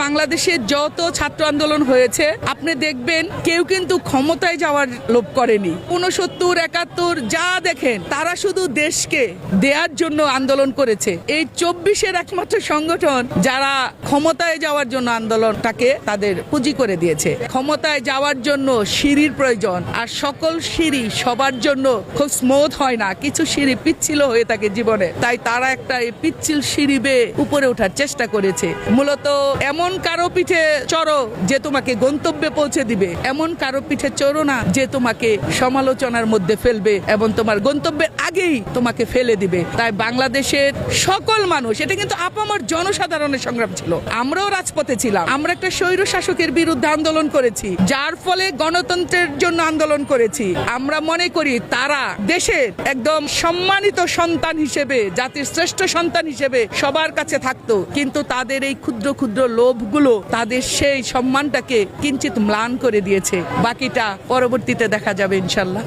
বাংলাদেশে যত ছাত্র আন্দোলন হয়েছে আপনি দেখবেন কেউ কিন্তু ক্ষমতায় যাওয়ার লোভ করেনি। 69, 71 যা দেখেন তারা শুধু দেশকে দেওয়ার জন্য আন্দোলন করেছে। এই 24-এর একমাত্র সংগঠন যারা ক্ষমতায় যাওয়ার জন্য আন্দোলনটাকে তাদের পুঁজি করে দিয়েছে। ক্ষমতায় যাওয়ার জন্য সিঁড়ির প্রয়োজন, আর সকল সিঁড়ি সবার জন্য খুব স্মুথ হয় না, কিছু সিঁড়ি পিচ্ছিল হয়ে থাকে জীবনে। তাই তারা একটা এই পিচ্ছিল সিঁড়ি বেয়ে উপরে ওঠার চেষ্টা করেছে। মূলত এমন কারো পিঠে চড়ো যে তোমাকে গন্তব্যে পৌঁছে দিবে, এমন কারো পিঠে চড়ো না যে তোমাকে সমালোচনার মধ্যে ফেলবে এবং তোমার গন্তব্যের আগেই তোমাকে ফেলে দিবে। তাই বাংলাদেশের সকল মানুষ, এটা কিন্তু আপামর জনসাধারণের সংগ্রাম ছিল। আমরাও রাজপথে ছিলাম, আমরা একটা স্বৈর শাসকের বিরুদ্ধে আন্দোলন করেছি, যার ফলে গণতন্ত্রের জন্য আন্দোলন করেছি। আমরা মনে করি তারা দেশের একদম সম্মানিত সন্তান হিসেবে, জাতির শ্রেষ্ঠ সন্তান হিসেবে সবার কাছে থাকতো, কিন্তু তাদের এই ক্ষুদ্র ক্ষুদ্র লোভগুলো তাদের সেই সম্মানটাকে কিঞ্চিত ম্লান করে দিয়েছে। বাকিটা পরবর্তীতে দেখা যাবে ইনশাল্লাহ।